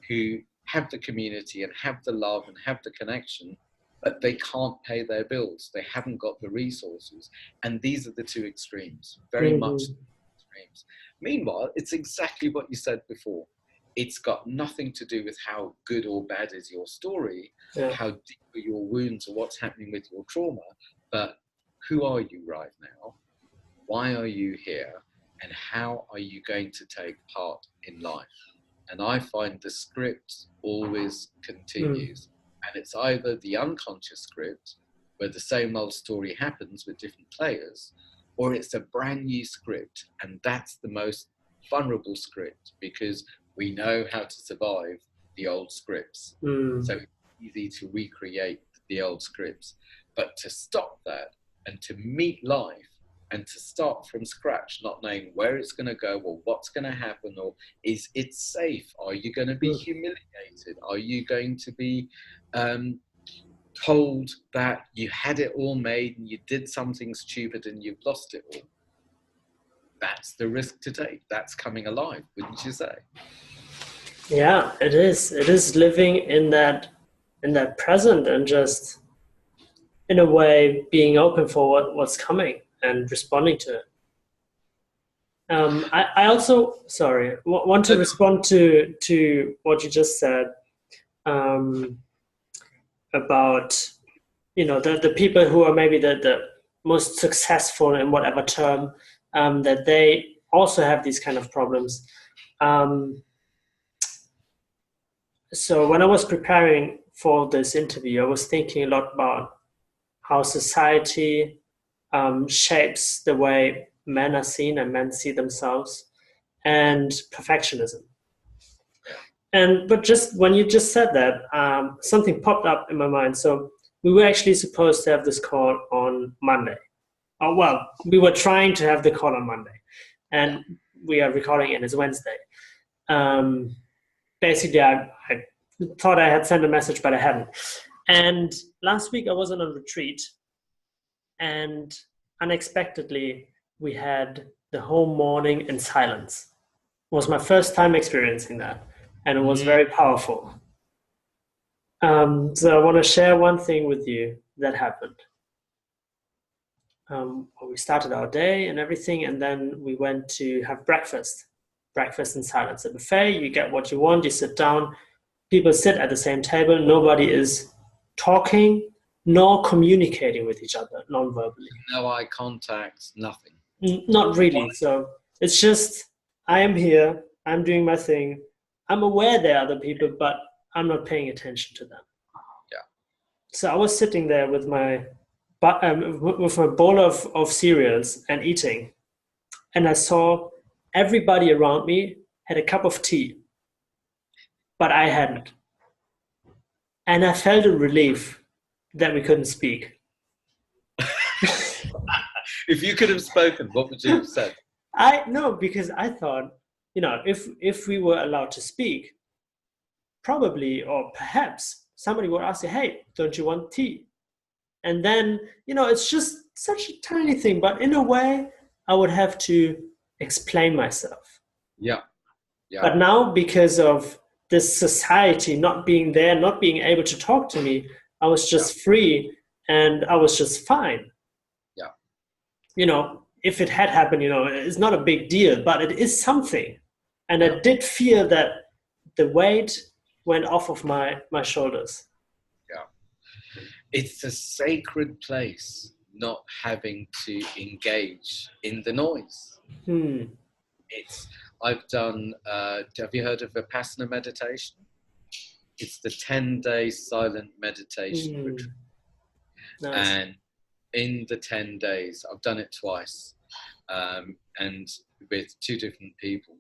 who have the community and have the love and have the connection, but they can't pay their bills. They haven't got the resources. And these are the two extremes, very much extremes. Meanwhile, it's exactly what you said before. It's got nothing to do with how good or bad is your story, how deep are your wounds or what's happening with your trauma, but who are you right now? Why are you here? And how are you going to take part in life? And I find the script always continues. And it's either the unconscious script, where the same old story happens with different players, or it's a brand new script. And that's the most vulnerable script because we know how to survive the old scripts. So it's easy to recreate the old scripts. But to stop that and to meet life and to start from scratch, not knowing where it's going to go or what's going to happen, or is it safe? Are you going to be humiliated? Are you going to be told that you had it all made and you did something stupid and you've lost it all? That's the risk to take. That's coming alive, wouldn't you say? Yeah, it is. It is living in that present and just, in a way, being open for what's coming and responding to it. I also, want to respond to what you just said about, the people who are maybe the most successful in whatever term, that they also have these kind of problems. So when I was preparing for this interview, I was thinking a lot about how society shapes the way men are seen and men see themselves, and perfectionism. But just when you just said that, something popped up in my mind. So we were actually supposed to have this call on Monday. Oh, well, we were trying to have the call on Monday, and we are recording it. It's Wednesday. Basically, I thought I had sent a message, but I hadn't. And last week I was on a retreat, and unexpectedly we had the whole morning in silence. It was my first time experiencing that, and it was very powerful. So I want to share one thing with you that happened. We started our day and everything, and then we went to have breakfast in silence. A buffet, you get what you want, you sit down, people sit at the same table, nobody is talking nor communicating with each other non-verbally. No eye contact, nothing. Not really. So it's just, I am here, I'm doing my thing, I'm aware there are other people, but I'm not paying attention to them. Yeah. So I was sitting there with my bowl of cereals and eating, and I saw everybody around me had a cup of tea, but I hadn't. And I felt a relief that we couldn't speak. If you could have spoken, what would you have said? I no, because I thought, if we were allowed to speak, probably or perhaps somebody would ask you, "Hey, don't you want tea?" And then, it's just such a tiny thing, but in a way, I would have to explain myself. Yeah, yeah, But now, because of this society not being there, not being able to talk to me, I was yeah, just free and I was just fine. yeah, If it had happened, it's not a big deal, but it is something. And yeah, I did feel that the weight went off of my shoulders. yeah. It's a sacred place not having to engage in the noise. Hmm. It's I've done. Have you heard of Vipassana meditation? It's the 10-day silent meditation retreat, Hmm. Nice. and in the 10 days, I've done it twice, and with two different people.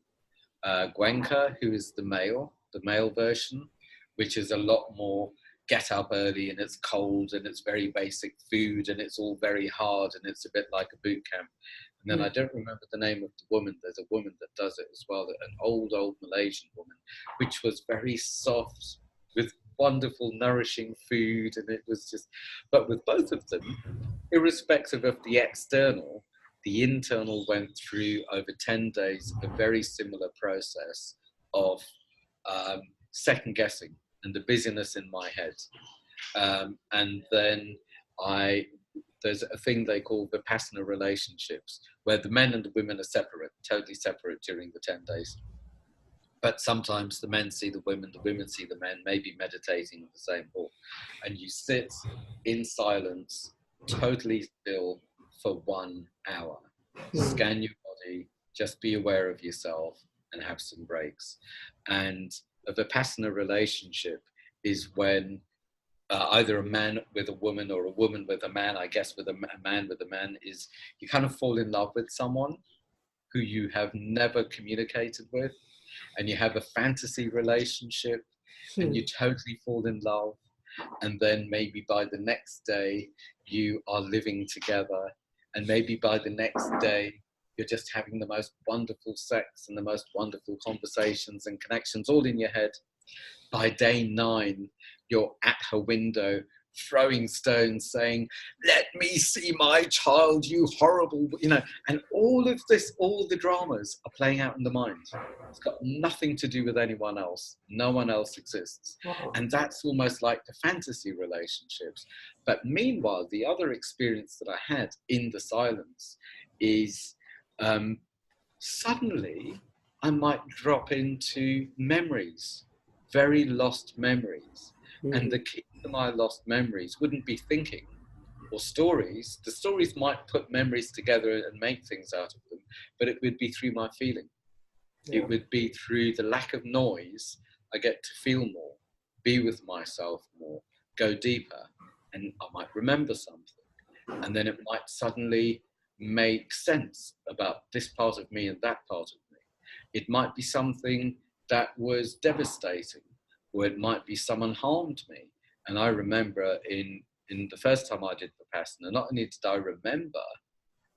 Gwenka, who is the male version, which is a lot more get up early and it's cold and it's very basic food and it's all very hard and it's a bit like a boot camp. And then Hmm. I don't remember the name of the woman. There's a woman that does it as well, an old Malaysian woman, which was very soft with wonderful, nourishing food. And it was just, but with both of them, irrespective of the external, the internal went through over 10 days a very similar process of second guessing and the busyness in my head. And then I there's a thing they call Vipassana relationships, where the men and the women are separate, totally separate during the 10 days. But sometimes the men see the women see the men, maybe meditating in the same hall. And you sit in silence, totally still for 1 hour. Hmm. Scan your body, just be aware of yourself and have some breaks. And a Vipassana relationship is when either a man with a woman or a woman with a man, I guess with a man with a man, is you kind of fall in love with someone who you have never communicated with, and you have a fantasy relationship and Hmm. you totally fall in love, and then maybe by the next day you are living together, and maybe by the next day you're just having the most wonderful sex and the most wonderful conversations and connections all in your head. By day 9, you're at her window throwing stones saying, "Let me see my child, you horrible," and all of this, all the dramas are playing out in the mind. It's got nothing to do with anyone else. No one else exists. Wow. And that's almost like the fantasy relationships. But meanwhile, the other experience that I had in the silence is um, suddenly I might drop into memories, very lost memories. And Hmm. the key to my lost memories wouldn't be thinking or stories. The stories might put memories together and make things out of them, but it would be through my feeling. Yeah. It would be through the lack of noise. I get to feel more, be with myself more, go deeper, and I might remember something. And then it might suddenly make sense about this part of me and that part of me. It might be something that was devastating, or it might be someone harmed me. And I remember in the first time I did Vipassana, not only did I remember,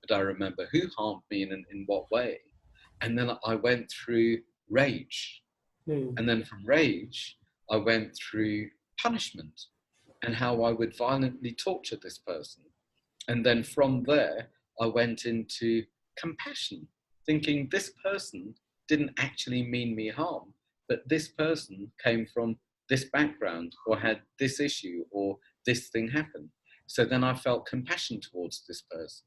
but I remember who harmed me and in what way. And then I went through rage. Hmm. And then from rage, I went through punishment and how I would violently torture this person. And then from there, I went into compassion, thinking this person didn't actually mean me harm, but this person came from this background or had this issue or this thing happened. So then I felt compassion towards this person.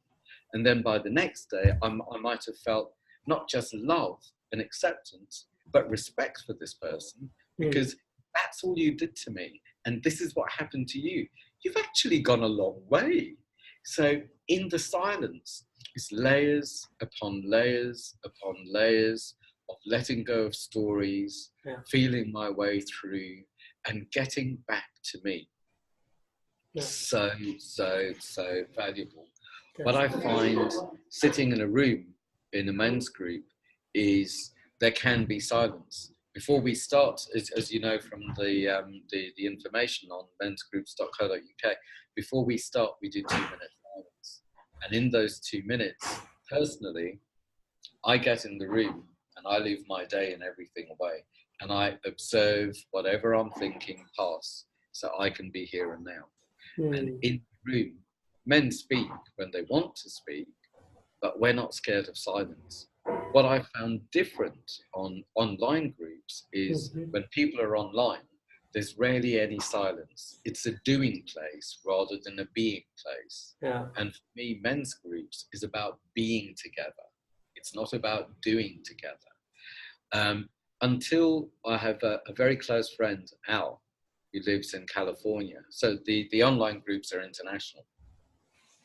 And then by the next day, I might have felt not just love and acceptance, but respect for this person, Hmm. because that's all you did to me. And this is what happened to you. You've actually gone a long way. So in the silence, it's layers upon layers upon layers of letting go of stories, Yeah. feeling my way through, and getting back to me. Yeah. So valuable. What That's I find sitting in a room in a men's group is there can be silence. Before we start, as you know from the information on mensgroups.co.uk, before we start, we do 2 minutes silence. And in those 2 minutes, personally, I get in the room and I leave my day and everything away, and I observe whatever I'm thinking pass, so I can be here and now. And in the room, men speak when they want to speak, but we're not scared of silence. What I found different on online groups is when people are online, there's rarely any silence. It's a doing place rather than a being place. Yeah. And for me, men's groups is about being together. It's not about doing together. Until I have a very close friend, Al, who lives in California. So the online groups are international.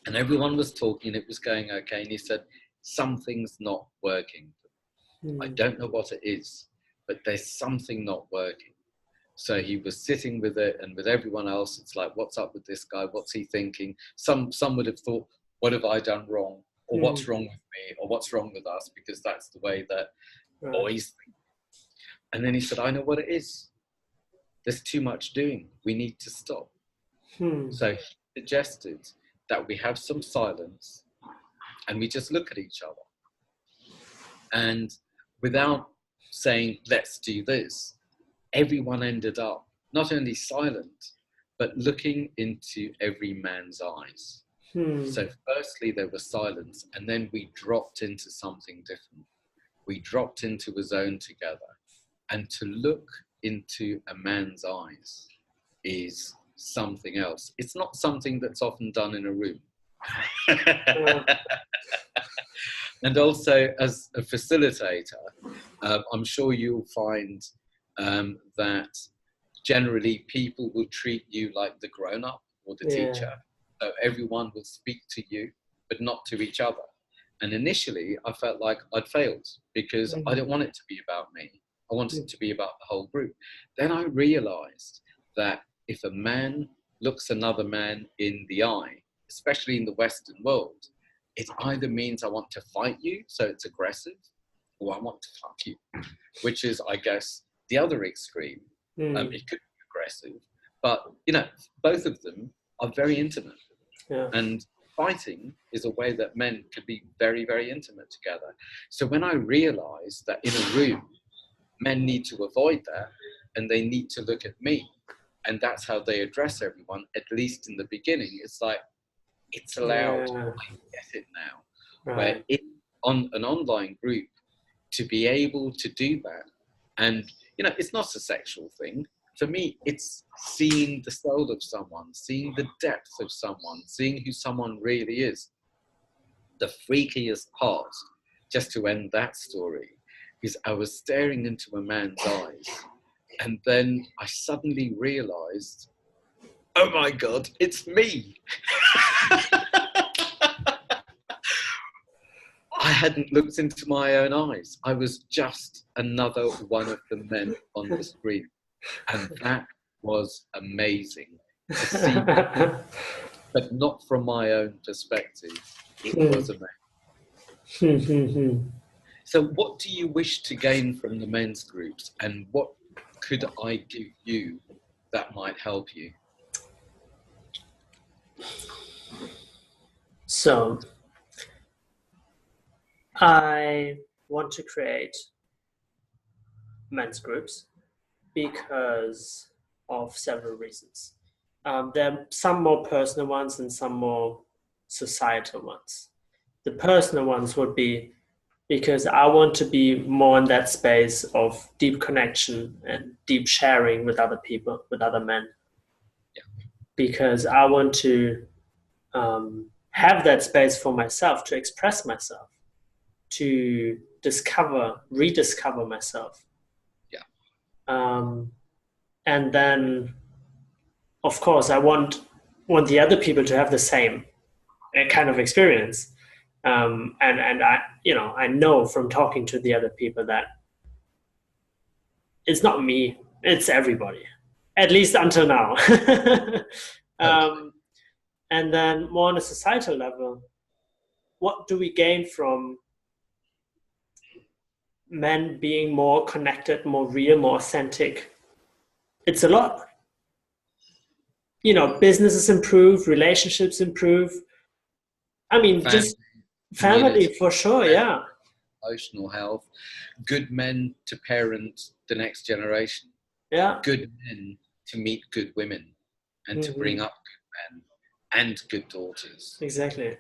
And everyone was talking, it was going okay. And he said, something's not working. I don't know what it is, but there's something not working. So he was sitting with it, and with everyone else, it's like, what's up with this guy? What's he thinking? Some would have thought, what have I done wrong? Or what's wrong with me? Or what's wrong with us? Because that's the way that boys think. And then he said, I know what it is. There's too much doing. We need to stop. So he suggested that we have some silence and we just look at each other. And without saying, let's do this, everyone ended up not only silent, but looking into every man's eyes. So firstly, there was silence, and then we dropped into something different. We dropped into a zone together. And to look into a man's eyes is something else. It's not something that's often done in a room. And also, as a facilitator, I'm sure you'll find that generally people will treat you like the grown-up or the teacher. So everyone will speak to you, but not to each other. And initially, I felt like I'd failed because I didn't want it to be about me. I wanted it to be about the whole group. Then I realized that if a man looks another man in the eye, especially in the Western world, it either means I want to fight you, so it's aggressive, or I want to fuck you, which is, I guess, the other extreme. It could be aggressive, but, you know, both of them are very intimate. And fighting is a way that men could be very, very intimate together. So when I realized that in a room, men need to avoid that, and they need to look at me, and that's how they address everyone, at least in the beginning. It's like, it's allowed. I get it now. Where on an online group, to be able to do that, and, you know, it's not a sexual thing. For me, it's seeing the soul of someone, seeing the depth of someone, seeing who someone really is. The freakiest part, just to end that story, is I was staring into a man's eyes, and then I suddenly realized, oh my God, it's me. I hadn't looked into my own eyes. I was just another one of the men on the screen. And that was amazing to see, but not from my own perspective. It was amazing. So what do you wish to gain from the men's groups, and what could I give you that might help you? So I want to create men's groups because of several reasons. There are some more personal ones and some more societal ones. The personal ones would be because I want to be more in that space of deep connection and deep sharing with other people, with other men. Because I want to have that space for myself, to express myself, to rediscover myself. And then, of course, I want the other people to have the same kind of experience. And I know from talking to the other people that it's not me, it's everybody, at least until now. And then more on a societal level, what do we gain from men being more connected, more real, more authentic? It's a lot. You know, businesses improve, relationships improve. I mean, just family for sure, yeah. emotional health, good men to parent the next generation, Yeah. good men to meet good women and to bring up good men and good daughters. Exactly.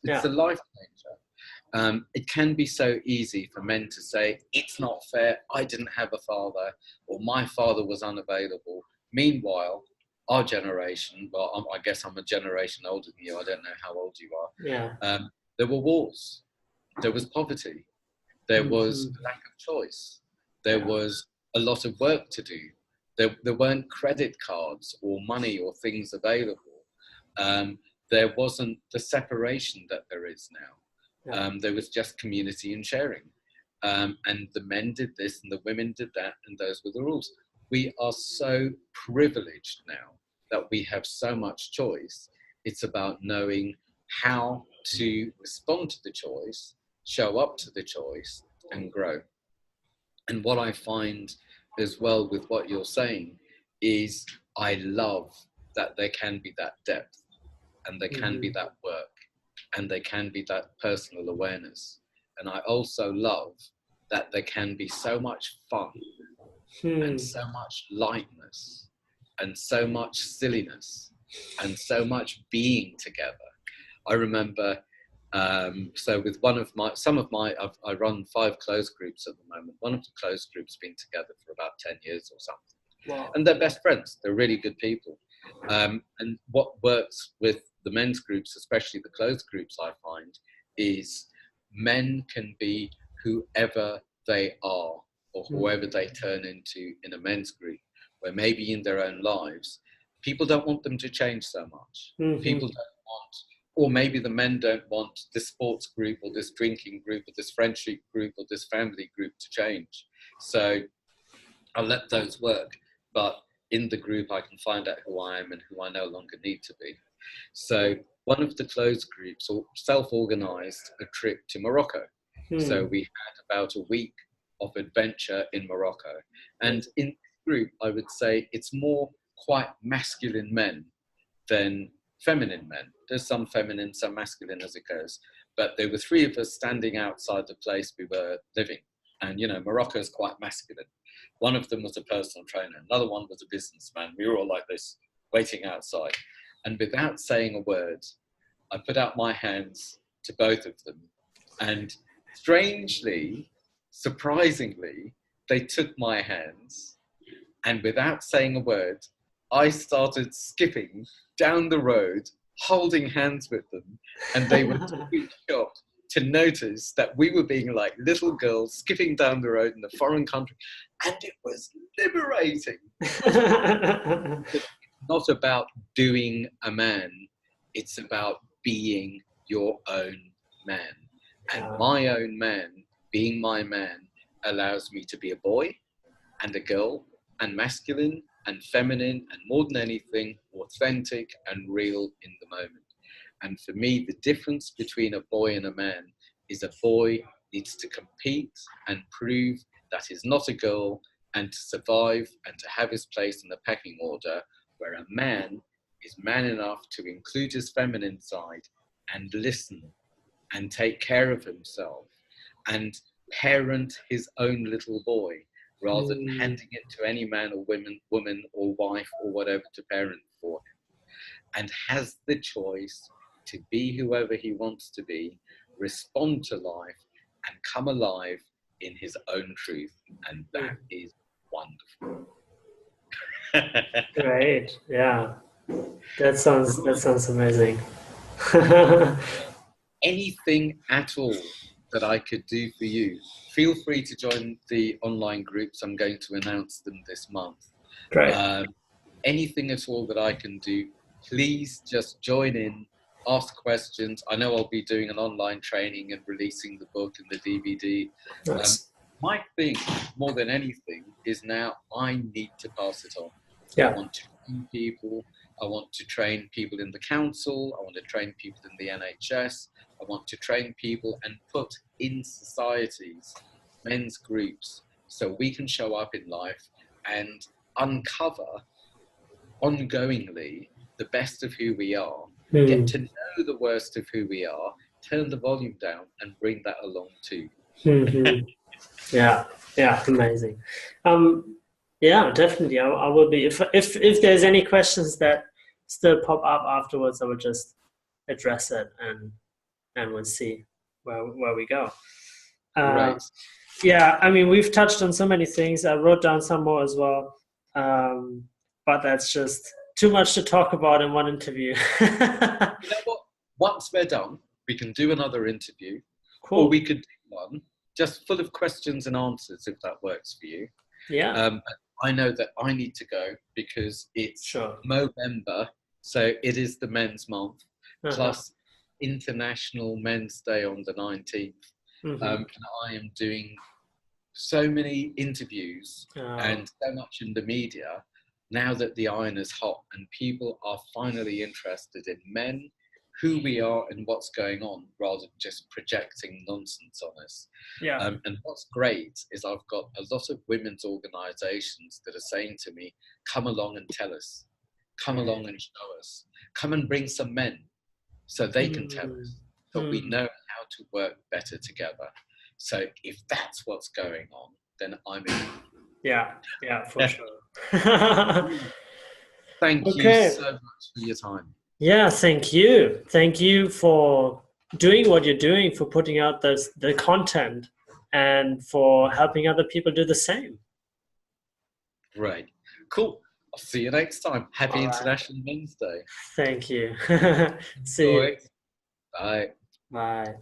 It's a life changer. It can be so easy for men to say, it's not fair, I didn't have a father, or my father was unavailable. Meanwhile, our generation, well, I guess I'm a generation older than you, I don't know how old you are. Yeah. There were wars, there was poverty, there was lack of choice, there was a lot of work to do. There weren't credit cards or money or things available. There wasn't the separation that there is now. There was just community and sharing. And the men did this and the women did that, and those were the rules. We are so privileged now that we have so much choice. It's about knowing how to respond to the choice, show up to the choice, and grow. And what I find as well with what you're saying is I love that there can be that depth, and there can be that work, and there can be that personal awareness. And I also love that there can be so much fun and so much lightness and so much silliness and so much being together. I remember, so with I run 5 closed groups at the moment. One of the closed groups been together for about 10 years or something. Wow. And they're best friends. They're really good people. And what works with the men's groups, especially the closed groups, I find, is men can be whoever they are or whoever they turn into in a men's group, where maybe in their own lives, people don't want them to change so much. People don't want, or maybe the men don't want this sports group or this drinking group or this friendship group or this family group to change. So I'll let those work. But in the group, I can find out who I am and who I no longer need to be. So one of the closed groups self-organized a trip to Morocco. So we had about a week of adventure in Morocco. And in the group, I would say it's more quite masculine men than feminine men. There's some feminine, some masculine as it goes. But there were 3 of us standing outside the place we were living. And, you know, Morocco is quite masculine. One of them was a personal trainer. Another one was a businessman. We were all like this, waiting outside. And without saying a word, I put out my hands to both of them. And strangely, surprisingly, they took my hands. And without saying a word, I started skipping down the road, holding hands with them. And they were too shocked to notice that we were being like little girls skipping down the road in a foreign country. And it was liberating. It's not about doing a man. It's about being your own man. And my own man, being my man, allows me to be a boy and a girl and masculine and feminine and more than anything, authentic and real in the moment. And for me, the difference between a boy and a man is a boy needs to compete and prove that he's not a girl and to survive and to have his place in the pecking order, where a man is man enough to include his feminine side and listen and take care of himself and parent his own little boy rather than handing it to any man or woman or wife or whatever to parent for him, and has the choice to be whoever he wants to be, respond to life, and come alive in his own truth. And that is wonderful. Great. Yeah. That sounds amazing. Anything at all that I could do for you, feel free to join the online groups. I'm going to announce them this month. Great. Anything at all that I can do, please just join in, ask questions. I know I'll be doing an online training and releasing the book and the DVD. My thing, more than anything, is now I need to pass it on. Yeah. I want to train people. I want to train people in the council. I want to train people in the NHS. I want to train people and put in societies, men's groups, so we can show up in life and uncover ongoingly the best of who we are, get to know the worst of who we are, turn the volume down and bring that along too. Mhm. Yeah, yeah, amazing. Um, yeah, definitely. I will be if there's any questions that still pop up afterwards, I will just address it and we'll see where we go. Great. Yeah, I mean, we've touched on so many things. I wrote down some more as well, um, but that's just too much to talk about in one interview. You know what? Once we're done, we can do another interview, or we Cool. could do one just full of questions and answers if that works for you. Yeah, I know that I need to go because it's sure. Movember, so it is the men's month, Uh-huh. plus International Men's Day on the 19th. Mm-hmm. And I am doing so many interviews Oh, and so much in the media now that the iron is hot and people are finally interested in men, who we are, and what's going on, rather than just projecting nonsense on us. yeah. And what's great is I've got a lot of women's organizations that are saying to me, come along and tell us, come along and show us, come and bring some men so they can tell Mm, us, so we mm. know how to work better together. So if that's what's going on, then I'm in. Yeah, yeah, for sure. Thank you Okay. so much for your time. Yeah, thank you. Thank you for doing what you're doing, for putting out the content and for helping other people do the same. Great. Cool. I'll see you next time. All Happy right. International Men's Day. Thank you. See Enjoy. you. Bye. Bye.